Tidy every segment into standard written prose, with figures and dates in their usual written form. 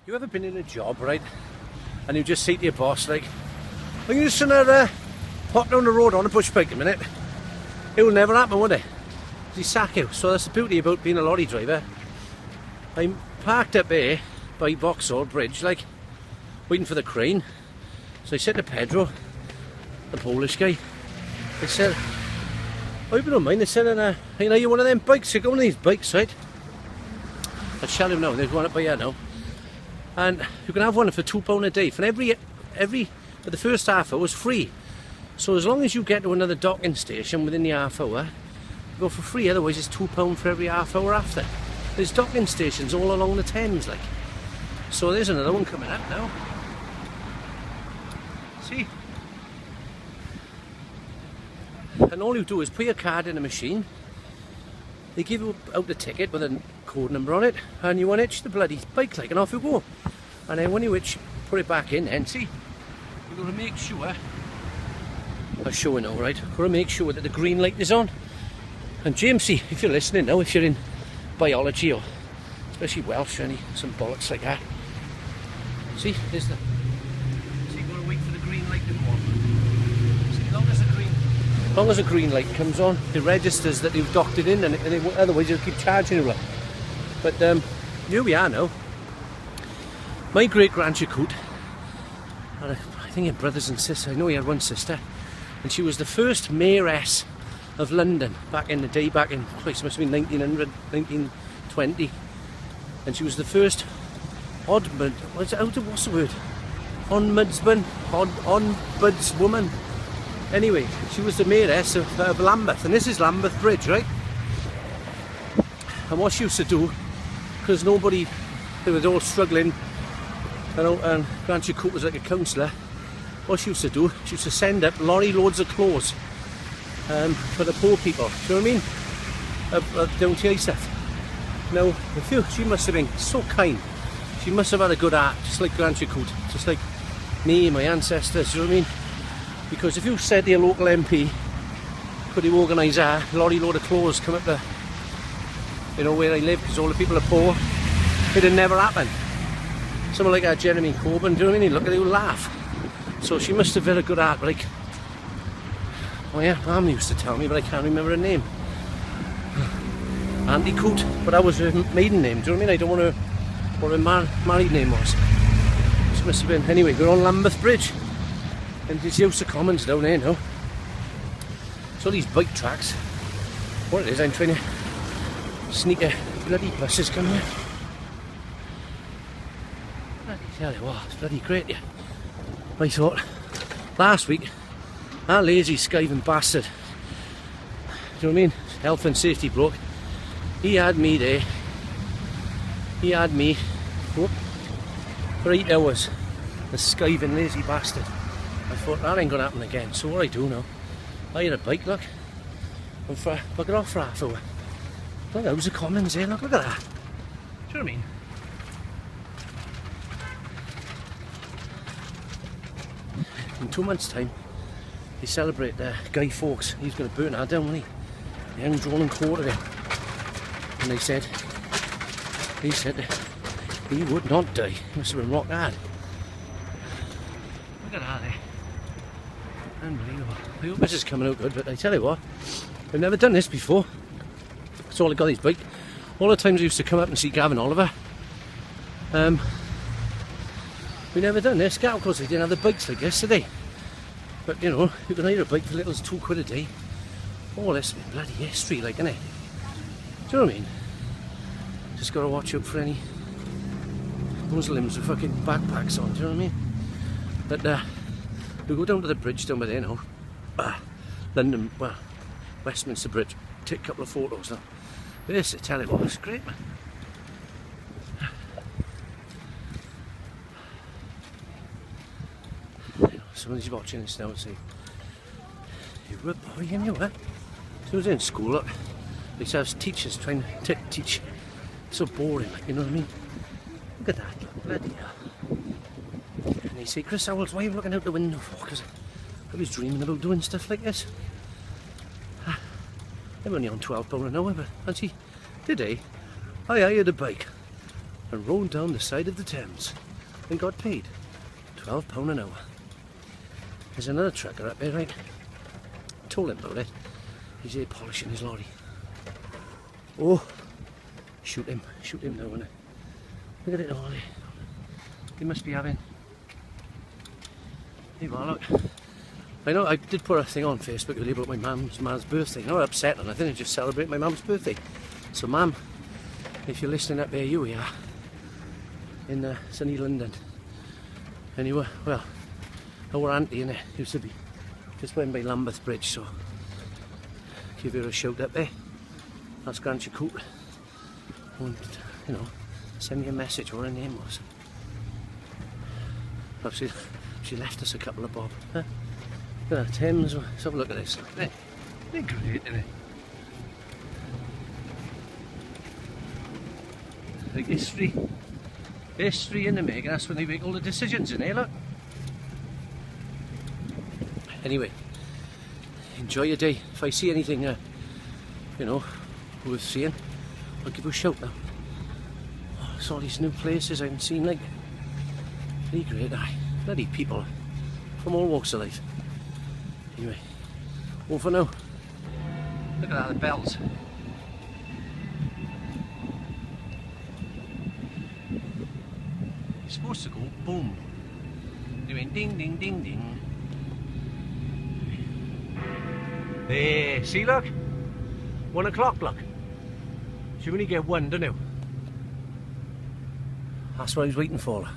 You ever been in a job, right, and you just say to your boss, like, I'm just gonna pop down the road on a push bike a minute. It will never happen, would it? They sack you. So that's the beauty about being a lorry driver. I'm parked up here by Vauxhall Bridge, like, waiting for the crane. So I said to Pedro, the Polish guy, I said, I hope you don't mind. I said, you know, you're one of them bikes, you're going on these bikes, right? I'll tell him now, there's one up by here now. And you can have one for £2 a day. For for the first half hour, it's free. So as long as you get to another docking station within the half hour, you go for free. Otherwise, it's £2 for every half hour after. There's docking stations all along the Thames, like. So there's another one coming up now. See? And all you do is put your card in a machine. They give you out a ticket with a code number on it, and you unhitch the bloody bike, like, and off you go. And then when you hitch, put it back in, and see, you've got to make sure, I'll show you now, right, you've got to make sure that the green light is on. And Jamesy, if you're listening now, if you're in biology, or especially Welsh, or some bollocks like that, see, there's the, so you've got to wait for the green light to go on. See, as long as the green light comes on, it registers that you've docked it in, and otherwise you'll keep charging you. But here we are now. My great-grandchild Coot, and I think he had brothers and sisters. I know he had one sister, and she was the first mayoress of London back in the day, back in, Christ, must have been 1900, 1920. And she was the first what's the word? Ombudswoman. Anyway, she was the mayoress of Lambeth, and this is Lambeth Bridge, right? And what she used to do, because they were all struggling, and Grandchild Coot was like a councillor, what she used to do, she used to send up lorry loads of clothes for the poor people, do you know what I mean? Down to stuff. Now, she must have been so kind. She must have had a good heart, just like Grandchild Coot, just like me, my ancestors, do you know what I mean? Because if you said to your local MP, could you organise a lorry load of clothes, come up to, you know, where I live, because all the people are poor, it'd never happen. Someone like Jeremy Corbyn, do you know what I mean? Look at it, he'll laugh. So she must have had a good heart, but like, oh yeah, Mum used to tell me, but I can't remember her name. Auntie Coot, but that was her maiden name, do you know what I mean? I don't want to, what her married name was. She must have been, anyway, we're on Lambeth Bridge. And it's House of Commons down there now. So these bike tracks, what it is, I'm trying to sneak a bloody buses coming here. Bloody tell you what, it's bloody great, yeah. I thought, last week, that lazy skiving bastard, do you know what I mean? Health and safety bloke, he had me there. He had me for 8 hours, the skiving lazy bastard. I thought, that ain't gonna happen again. So what I do now, I had a bike, look, and bugger off for half hour. Look, House of Commons here, look at that. Do you know what I mean? In 2 months' time, they celebrate Guy Fawkes. He's going to burn that down, won't he? The young drawn and quartered him. And he said he would not die. He must have been rock hard. Look at that there. Unbelievable. I hope this is coming out good, but I tell you what, I've never done this before. That's all I got, these bike. All the times I used to come up and see Gavin Oliver, we never done this. Of course, they didn't have the bikes like yesterday. But you know, you can hire a bike for little as £2 a day. All this has been bloody history, like, innit? Do you know what I mean? Just got to watch out for any Muslims with fucking backpacks on, do you know what I mean? But we go down to the bridge down by there now. London, well, Westminster Bridge. Take a couple of photos now. This, I tell you what, it's great, man. Somebody's watching this now and say, you were a boy, you know, eh? So I was in school, look. They used to have teachers trying to teach. It's so boring, like, you know what I mean? Look at that, look, bloody hell. And they say, Chris Howells, why are you looking out the window for? Because I was dreaming about doing stuff like this. I'm only on £12 an hour, but actually, today, I hired a bike. and rowed down the side of the Thames and got paid £12 an hour. There's another trucker up there, right? Told him about it. He's here polishing his lorry. Oh, shoot him now, innit? Look at it all there. He must be having... Hey, well, look. I know I did put a thing on Facebook earlier about my mum's birthday. Not upset or nothing, I just celebrate my mum's birthday. So mum, if you're listening up there, you we are. In sunny London. Anyway, well, our auntie in it used to be just went by Lambeth Bridge, so give her a shout up there. Ask Grant your coat. And, you know, send me a message what her name was. Oh, she left us a couple of bob. Huh? Look at that Thames. Let's have a look at this. They're great, isn't it? Like history in the making. That's when they make all the decisions in here, look. Anyway, enjoy your day. If I see anything, you know, worth seeing, I'll give you a shout now. Oh, it's all these new places I haven't seen, like. Really great, bloody people from all walks of life. Anyway, all for now. Look at that, the bells. It's supposed to go boom. Doing ding ding ding ding. There, see, look? 1 o'clock, look. So you only get one, don't you? That's what I was waiting for.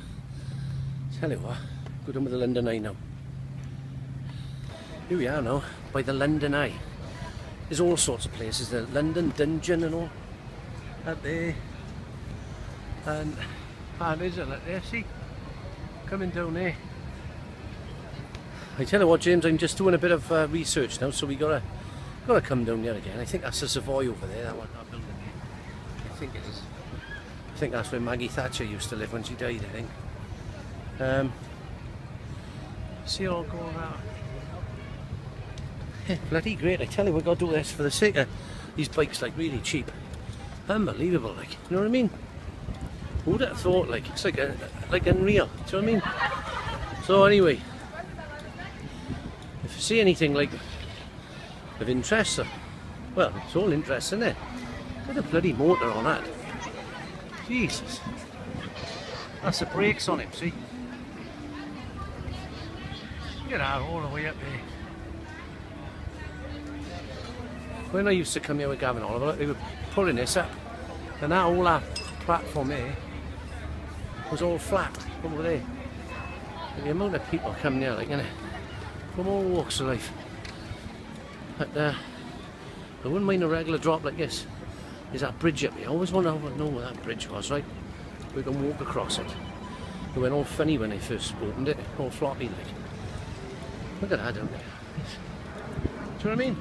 Tell you what, go down with the London Eye now. Here we are now, by the London Eye. There's all sorts of places, the London Dungeon and all. Up there. And there's a lot there, see? Coming down there. I tell you what, James, I'm just doing a bit of research now, so we gotta come down there again. I think that's the Savoy over there, that one, that building there. I think it is. I think that's where Maggie Thatcher used to live when she died, I think. See it all going around. Yeah, bloody great, I tell you, we've got to do this for the sake of these bikes, like, really cheap. Unbelievable, like, you know what I mean? Who would have thought, like, it's like unreal, do you know what I mean? So anyway, if you see anything like of interest, well, it's all interest, isn't it? Look at the bloody motor on that. Jesus. That's the brakes on him, see? Look at that, all the way up there. When I used to come here with Gavin Oliver, they were pulling this up, and that whole platform there was all flat over there. And the amount of people coming here, like, innit, from all walks of life. But I wouldn't mind a regular drop like this. There's that bridge up here. I always wanted to know where that bridge was, right? We can walk across it. It went all funny when they first opened it, all floppy like. Look at that down there. Do you know what I mean?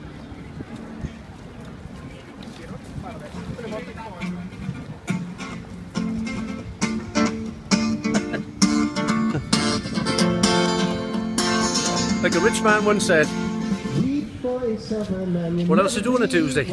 Like a rich man once said, what else are you doing on a Tuesday?